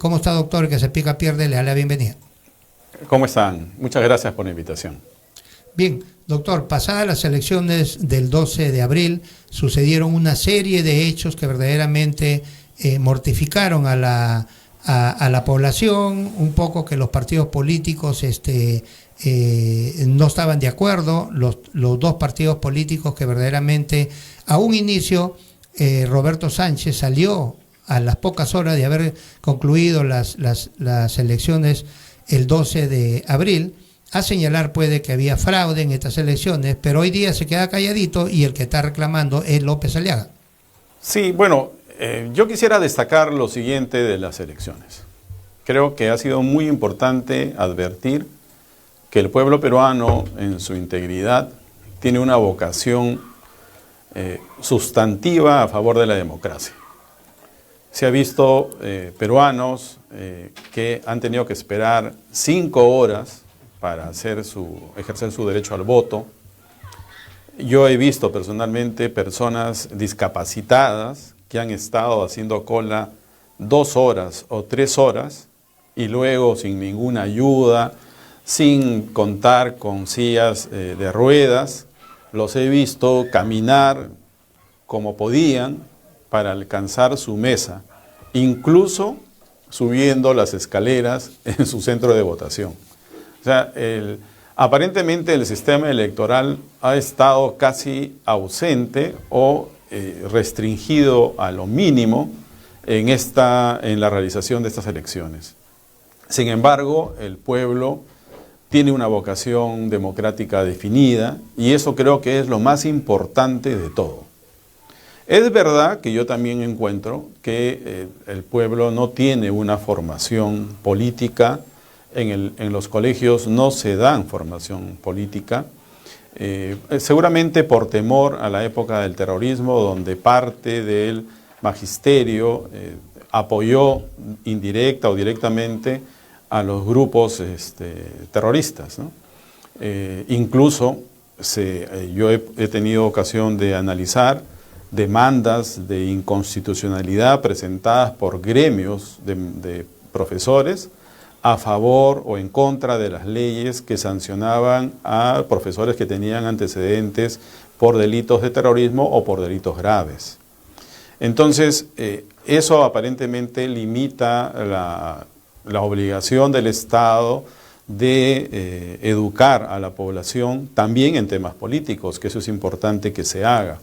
¿Cómo está, doctor? Que se pica pierde, le da la bienvenida. ¿Cómo están? Muchas gracias por la invitación. Bien, doctor, pasadas las elecciones del 12 de abril, sucedieron una serie de hechos que verdaderamente mortificaron a la población, un poco que los partidos políticos no estaban de acuerdo, los dos partidos políticos que verdaderamente a un inicio Roberto Sánchez salió a las pocas horas de haber concluido las elecciones el 12 de abril, a señalar puede que había fraude en estas elecciones, pero hoy día se queda calladito y el que está reclamando es López Aliaga. Sí, bueno, yo quisiera destacar lo siguiente de las elecciones. Creo que ha sido muy importante advertir que el pueblo peruano en su integridad tiene una vocación sustantiva a favor de la democracia. Se ha visto peruanos que han tenido que esperar 5 horas para ejercer su derecho al voto. Yo he visto personalmente personas discapacitadas que han estado haciendo cola 2 horas o 3 horas y luego sin ninguna ayuda, sin contar con sillas de ruedas, los he visto caminar como podían para alcanzar su mesa, incluso subiendo las escaleras en su centro de votación. O sea, aparentemente el sistema electoral ha estado casi ausente o restringido a lo mínimo en la realización de estas elecciones. Sin embargo, el pueblo tiene una vocación democrática definida y eso creo que es lo más importante de todo. Es verdad que yo también encuentro que el pueblo no tiene una formación política, en los colegios no se dan formación política, seguramente por temor a la época del terrorismo, donde parte del magisterio apoyó indirecta o directamente a los grupos terroristas, ¿no? Incluso yo he tenido ocasión de analizar demandas de inconstitucionalidad presentadas por gremios de profesores a favor o en contra de las leyes que sancionaban a profesores que tenían antecedentes por delitos de terrorismo o por delitos graves. Entonces, eso aparentemente limita la obligación del Estado de educar a la población también en temas políticos, que eso es importante que se haga.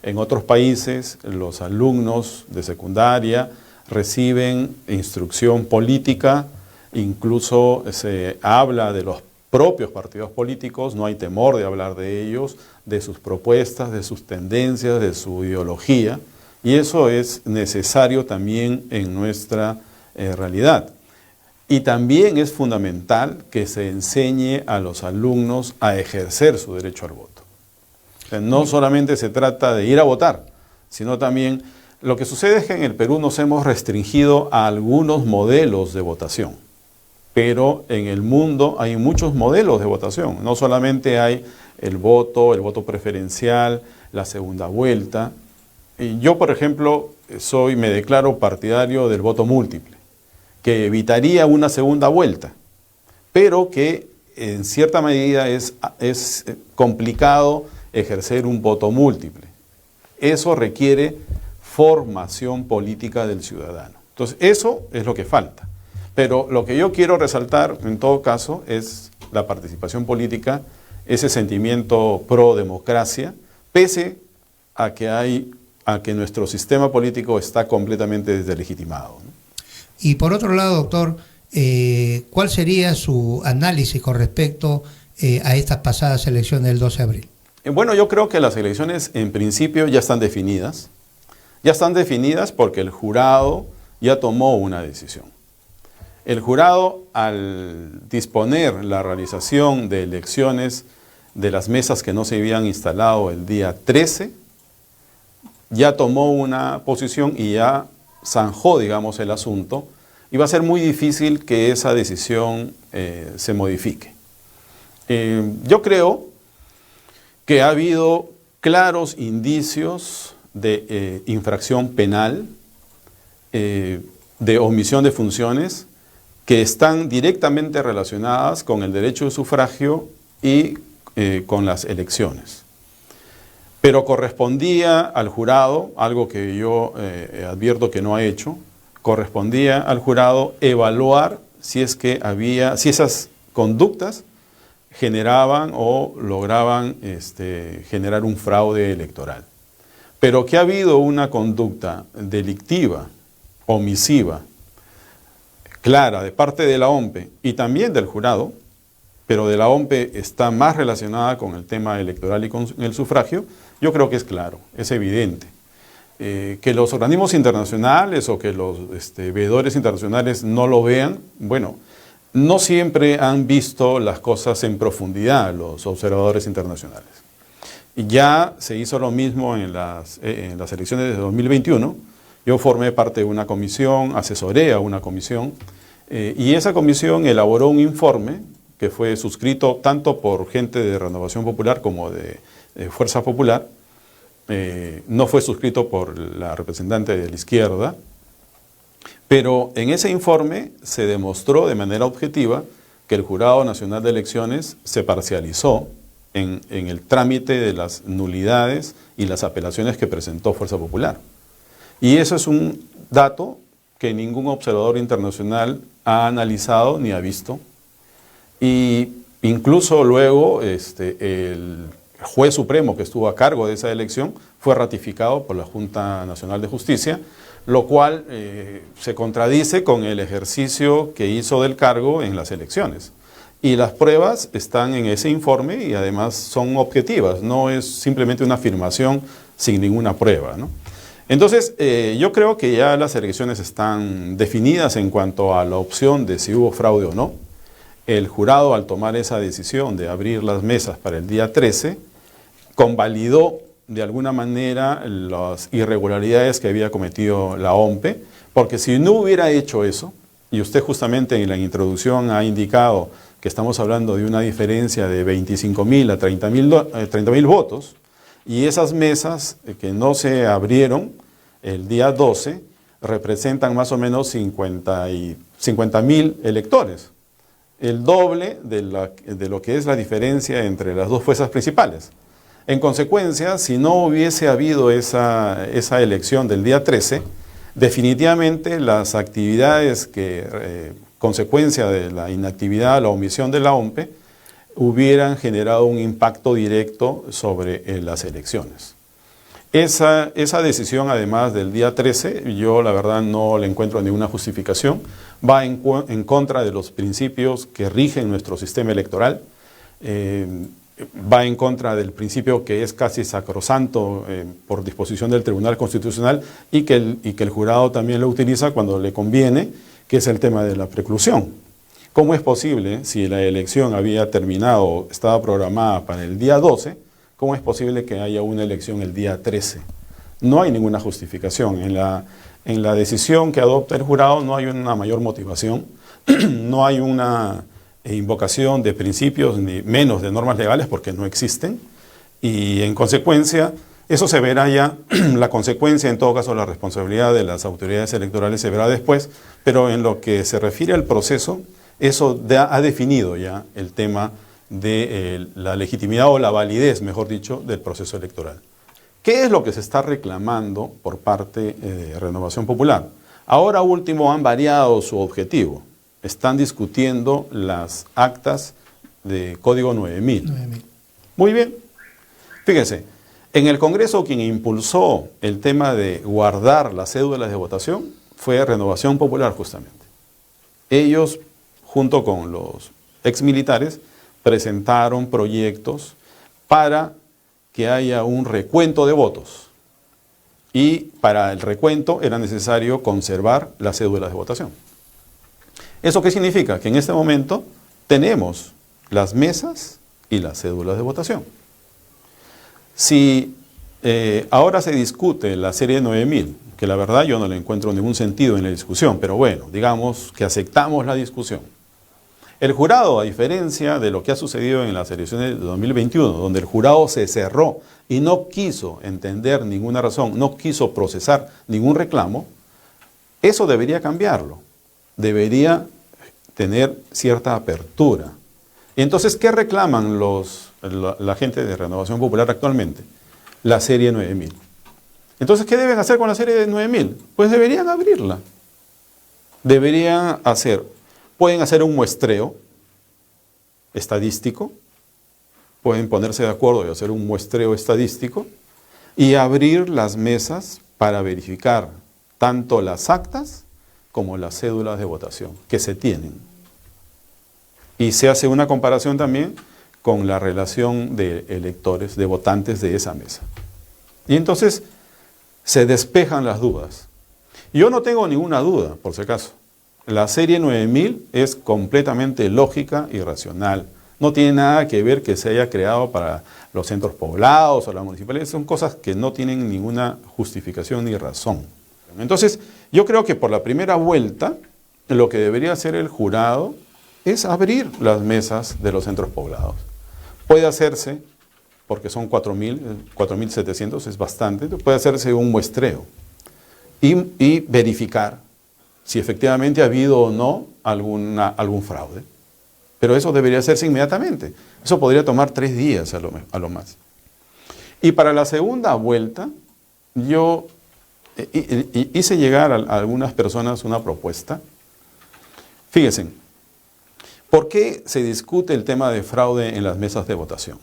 En otros países, los alumnos de secundaria reciben instrucción política, incluso se habla de los propios partidos políticos, no hay temor de hablar de ellos, de sus propuestas, de sus tendencias, de su ideología, y eso es necesario también en nuestra realidad. Y también es fundamental que se enseñe a los alumnos a ejercer su derecho al voto. O sea, no solamente se trata de ir a votar, sino también lo que sucede es que en el Perú nos hemos restringido a algunos modelos de votación, pero en el mundo hay muchos modelos de votación. No solamente hay el voto preferencial, la segunda vuelta. Y yo, por ejemplo, me declaro partidario del voto múltiple, que evitaría una segunda vuelta, pero que en cierta medida es complicado ejercer un voto múltiple. Eso requiere formación política del ciudadano. Entonces, eso es lo que falta. Pero lo que yo quiero resaltar, en todo caso, es la participación política, ese sentimiento pro democracia, pese a que nuestro sistema político está completamente deslegitimado, ¿no? Y por otro lado, doctor, ¿cuál sería su análisis con respecto a estas pasadas elecciones del 12 de abril? Bueno, yo creo que las elecciones en principio ya están definidas. Ya están definidas porque el jurado ya tomó una decisión. El jurado, al disponer la realización de elecciones de las mesas que no se habían instalado el día 13, ya tomó una posición y ya zanjó, digamos, el asunto, y va a ser muy difícil que esa decisión se modifique. Yo creo que ha habido claros indicios de infracción penal. de omisión de funciones que están directamente relacionadas con el derecho de sufragio y con las elecciones. Pero correspondía al jurado, algo que yo advierto que no ha hecho, correspondía al jurado evaluar si esas conductas generaban o lograban generar un fraude electoral. Pero que ha habido una conducta delictiva, omisiva, clara de parte de la OMPE y también del jurado, pero de la OMPE está más relacionada con el tema electoral y con el sufragio, yo creo que es claro, es evidente. Que los organismos internacionales o que los veedores internacionales no lo vean, bueno, no siempre han visto las cosas en profundidad los observadores internacionales. Y ya se hizo lo mismo en las elecciones de 2021. Yo formé parte de una comisión, asesoré a una comisión, y esa comisión elaboró un informe que fue suscrito tanto por gente de Renovación Popular como de Fuerza Popular. No fue suscrito por la representante de la izquierda, pero en ese informe se demostró de manera objetiva que el Jurado Nacional de Elecciones se parcializó en el trámite de las nulidades y las apelaciones que presentó Fuerza Popular. Y eso es un dato que ningún observador internacional ha analizado ni ha visto. Y incluso luego el juez supremo que estuvo a cargo de esa elección fue ratificado por la Junta Nacional de Justicia, lo cual se contradice con el ejercicio que hizo del cargo en las elecciones. Y las pruebas están en ese informe y además son objetivas, no es simplemente una afirmación sin ninguna prueba, ¿no? Entonces, yo creo que ya las elecciones están definidas en cuanto a la opción de si hubo fraude o no. El jurado, al tomar esa decisión de abrir las mesas para el día 13, convalidó de alguna manera las irregularidades que había cometido la OMPE, porque si no hubiera hecho eso, y usted justamente en la introducción ha indicado que estamos hablando de una diferencia de 25.000 a 30.000 votos, y esas mesas que no se abrieron el día 12 representan más o menos 50.000 electores, el doble de lo que es la diferencia entre las dos fuerzas principales. En consecuencia, si no hubiese habido esa elección del día 13, definitivamente las actividades que, consecuencia de la inactividad, la omisión de la OMPE, hubieran generado un impacto directo sobre las elecciones. Esa decisión, además del día 13, yo la verdad no le encuentro ninguna justificación, va en contra de los principios que rigen nuestro sistema electoral, va en contra del principio que es casi sacrosanto por disposición del Tribunal Constitucional y que el jurado también lo utiliza cuando le conviene, que es el tema de la preclusión. ¿Cómo es posible, si la elección había terminado, estaba programada para el día 12, cómo es posible que haya una elección el día 13? No hay ninguna justificación. En la decisión que adopta el jurado no hay una mayor motivación, no hay una invocación de principios ni menos de normas legales porque no existen, y en consecuencia eso se verá ya, la consecuencia, en todo caso la responsabilidad de las autoridades electorales se verá después, pero en lo que se refiere al proceso, eso ha definido ya el tema de la legitimidad o la validez, mejor dicho, del proceso electoral. ¿Qué es lo que se está reclamando por parte de Renovación Popular? Ahora último han variado su objetivo. Están discutiendo las actas de Código 9000. Muy bien. Fíjense, en el Congreso quien impulsó el tema de guardar las cédulas de votación fue Renovación Popular justamente. Ellos, junto con los exmilitares, presentaron proyectos para que haya un recuento de votos. Y para el recuento era necesario conservar las cédulas de votación. ¿Eso qué significa? Que en este momento tenemos las mesas y las cédulas de votación. Si ahora se discute la serie 9000, que la verdad yo no le encuentro ningún sentido en la discusión, pero bueno, digamos que aceptamos la discusión. El jurado, a diferencia de lo que ha sucedido en las elecciones de 2021, donde el jurado se cerró y no quiso entender ninguna razón, no quiso procesar ningún reclamo, Eso debería cambiarlo, debería tener cierta apertura. Y entonces, ¿qué reclaman la gente de Renovación Popular actualmente? La serie 9000. Entonces, ¿qué deben hacer con la serie de 9000? Pues deberían abrirla. Pueden hacer un muestreo estadístico, pueden ponerse de acuerdo y hacer un muestreo estadístico y abrir las mesas para verificar tanto las actas como las cédulas de votación que se tienen. Y se hace una comparación también con la relación de electores, de votantes de esa mesa. Y entonces se despejan las dudas. Yo no tengo ninguna duda, por si acaso. La serie 9000 es completamente lógica y racional. No tiene nada que ver que se haya creado para los centros poblados o las municipalidades. Son cosas que no tienen ninguna justificación ni razón. Entonces, yo creo que por la primera vuelta, lo que debería hacer el jurado es abrir las mesas de los centros poblados. Puede hacerse, porque son 4.700, es bastante, puede hacerse un muestreo y verificar si efectivamente ha habido o no algún fraude. Pero eso debería hacerse inmediatamente. Eso podría tomar 3 días a lo más. Y para la segunda vuelta, yo hice llegar a algunas personas una propuesta. Fíjense, ¿por qué se discute el tema de fraude en las mesas de votación?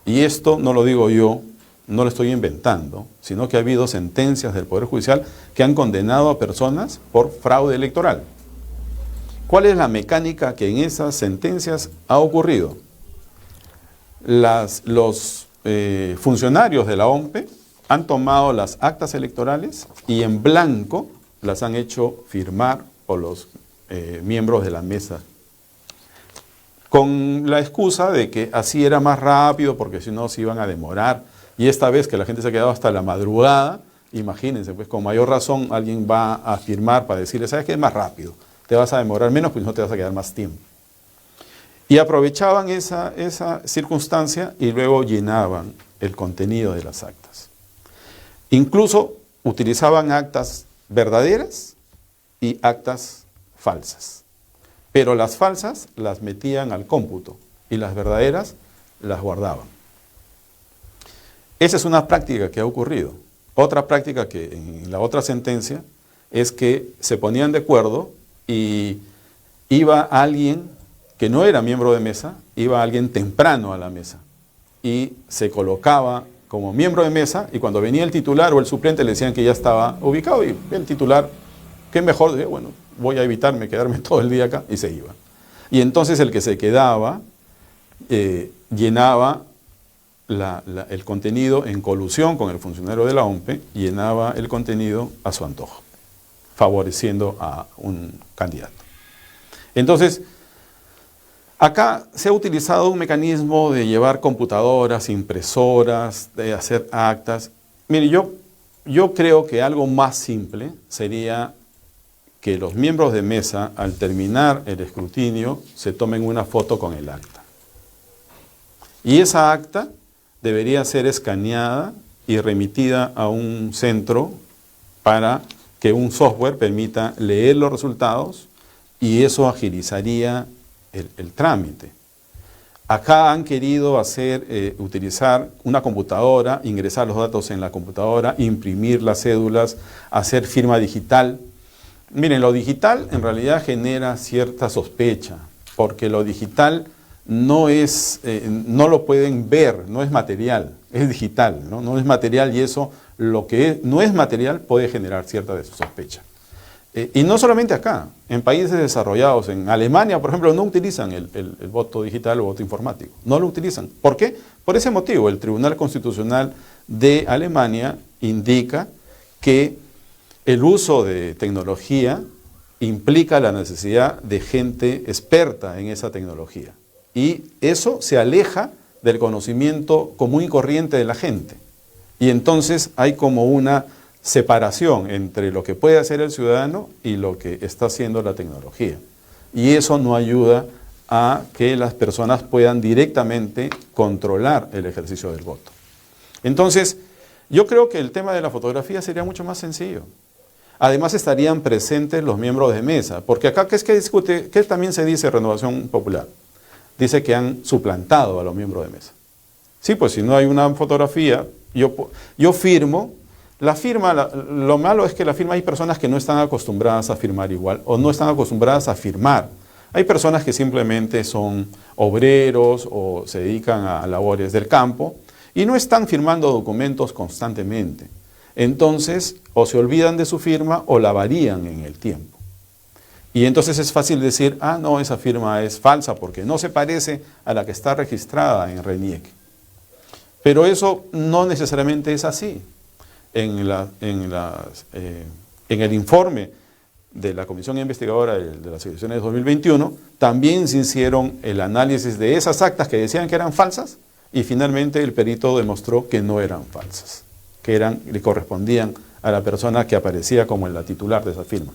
Y esto no lo digo yo, no lo estoy inventando, sino que ha habido sentencias del Poder Judicial que han condenado a personas por fraude electoral. ¿Cuál es la mecánica que en esas sentencias ha ocurrido? Los funcionarios de la OMPE han tomado las actas electorales y en blanco las han hecho firmar por los miembros de la mesa, con la excusa de que así era más rápido porque si no se iban a demorar. Y esta vez que la gente se ha quedado hasta la madrugada, imagínense, pues con mayor razón alguien va a firmar para decirle, ¿sabes qué? Es más rápido, te vas a demorar menos, pues no te vas a quedar más tiempo. Y aprovechaban esa circunstancia y luego llenaban el contenido de las actas. Incluso utilizaban actas verdaderas y actas falsas. Pero las falsas las metían al cómputo y las verdaderas las guardaban. Esa es una práctica que ha ocurrido. Otra práctica que en la otra sentencia es que se ponían de acuerdo y iba alguien que no era miembro de mesa, iba alguien temprano a la mesa y se colocaba como miembro de mesa y cuando venía el titular o el suplente le decían que ya estaba ubicado y el titular, qué mejor, decía, bueno, voy a evitarme quedarme todo el día acá y se iba. Y entonces el que se quedaba llenaba el contenido en colusión con el funcionario de la OMPE, llenaba el contenido a su antojo, favoreciendo a un candidato. Entonces, acá se ha utilizado un mecanismo de llevar computadoras, impresoras, de hacer actas. Mire, yo creo que algo más simple sería que los miembros de mesa, al terminar el escrutinio, se tomen una foto con el acta. Y esa acta debería ser escaneada y remitida a un centro para que un software permita leer los resultados y eso agilizaría el trámite. Acá han querido utilizar una computadora, ingresar los datos en la computadora, imprimir las cédulas, hacer firma digital. Miren, lo digital en realidad genera cierta sospecha, porque lo digital no lo pueden ver, no es material, es digital, no es material y eso, lo que no es material puede generar cierta sospecha. Y no solamente acá, en países desarrollados, en Alemania, por ejemplo, no utilizan el voto digital o voto informático, no lo utilizan. ¿Por qué? Por ese motivo, el Tribunal Constitucional de Alemania indica que el uso de tecnología implica la necesidad de gente experta en esa tecnología. Y eso se aleja del conocimiento común y corriente de la gente. Y entonces hay como una separación entre lo que puede hacer el ciudadano y lo que está haciendo la tecnología. Y eso no ayuda a que las personas puedan directamente controlar el ejercicio del voto. Entonces, yo creo que el tema de la fotografía sería mucho más sencillo. Además estarían presentes los miembros de mesa, porque acá, ¿qué es que discute? ¿Qué también se dice Renovación Popular? Dice que han suplantado a los miembros de mesa. Sí, pues si no hay una fotografía, yo firmo. La firma, lo malo es que la firma hay personas que no están acostumbradas a firmar igual, o no están acostumbradas a firmar. Hay personas que simplemente son obreros o se dedican a labores del campo y no están firmando documentos constantemente. Entonces, o se olvidan de su firma o la varían en el tiempo. Y entonces es fácil decir, ah, no, esa firma es falsa porque no se parece a la que está registrada en RENIEC. Pero eso no necesariamente es así. En el informe de la Comisión Investigadora de las Elecciones de 2021, también se hicieron el análisis de esas actas que decían que eran falsas y finalmente el perito demostró que no eran falsas, que le correspondían a la persona que aparecía como la titular de esa firma.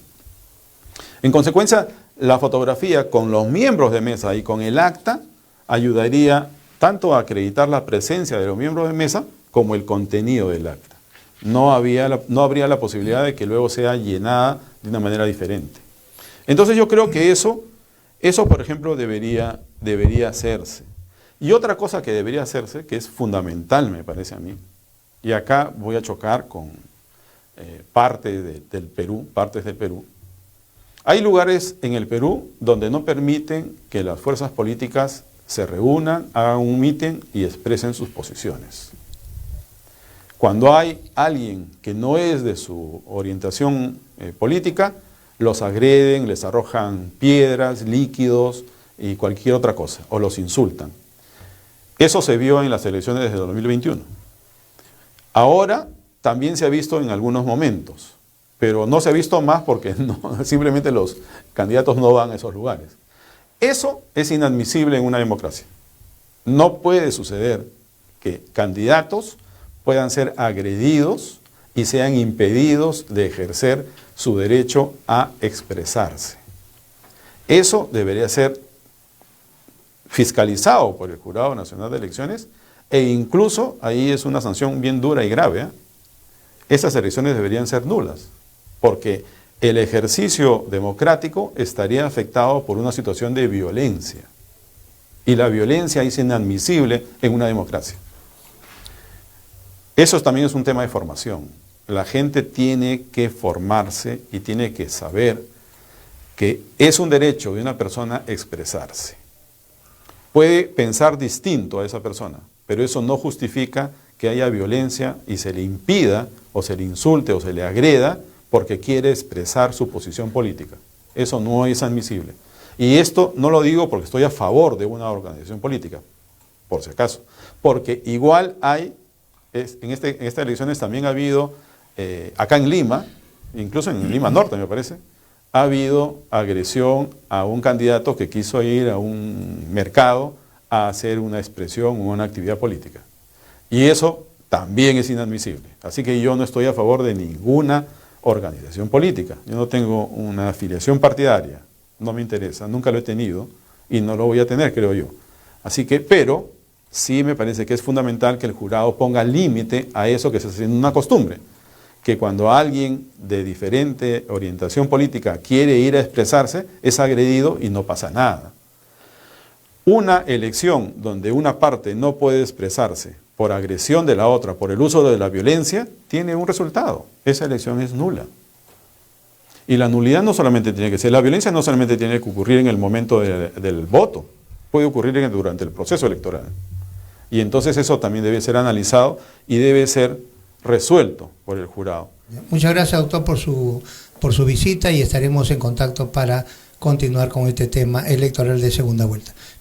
En consecuencia, la fotografía con los miembros de mesa y con el acta ayudaría tanto a acreditar la presencia de los miembros de mesa como el contenido del acta. No habría la posibilidad de que luego sea llenada de una manera diferente. Entonces yo creo que eso por ejemplo, debería hacerse. Y otra cosa que debería hacerse, que es fundamental me parece a mí, y acá voy a chocar con partes del Perú. Hay lugares en el Perú donde no permiten que las fuerzas políticas se reúnan, hagan un mitin y expresen sus posiciones. Cuando hay alguien que no es de su orientación política, los agreden, les arrojan piedras, líquidos y cualquier otra cosa, o los insultan. Eso se vio en las elecciones de 2021. Ahora también se ha visto en algunos momentos, pero no se ha visto más porque simplemente los candidatos no van a esos lugares. Eso es inadmisible en una democracia. No puede suceder que candidatos puedan ser agredidos y sean impedidos de ejercer su derecho a expresarse. Eso debería ser fiscalizado por el Jurado Nacional de Elecciones e incluso ahí es una sanción bien dura y grave. Esas elecciones deberían ser nulas porque el ejercicio democrático estaría afectado por una situación de violencia y la violencia es inadmisible en una democracia. Eso también es un tema de formación. La gente tiene que formarse y tiene que saber que es un derecho de una persona expresarse. Puede pensar distinto a esa persona, pero eso no justifica que haya violencia y se le impida o se le insulte o se le agreda porque quiere expresar su posición política. Eso no es admisible. Y esto no lo digo porque estoy a favor de una organización política, por si acaso, porque igual hay en estas elecciones también ha habido, acá en Lima, incluso en Lima Norte me parece, ha habido agresión a un candidato que quiso ir a un mercado a hacer una expresión o una actividad política. Y eso también es inadmisible. Así que yo no estoy a favor de ninguna organización política. Yo no tengo una afiliación partidaria, no me interesa, nunca lo he tenido y no lo voy a tener, creo yo. Así que, pero sí me parece que es fundamental que el jurado ponga límite a eso que se está haciendo una costumbre, que cuando alguien de diferente orientación política quiere ir a expresarse, es agredido y no pasa nada. Una elección donde una parte no puede expresarse por agresión de la otra, por el uso de la violencia, tiene un resultado. Esa elección es nula. Y la nulidad no solamente tiene que ser, la violencia no solamente tiene que ocurrir en el momento del voto, puede ocurrir durante el proceso electoral. Y entonces eso también debe ser analizado y debe ser resuelto por el jurado. Muchas gracias, doctor, por su visita y estaremos en contacto para continuar con este tema electoral de segunda vuelta.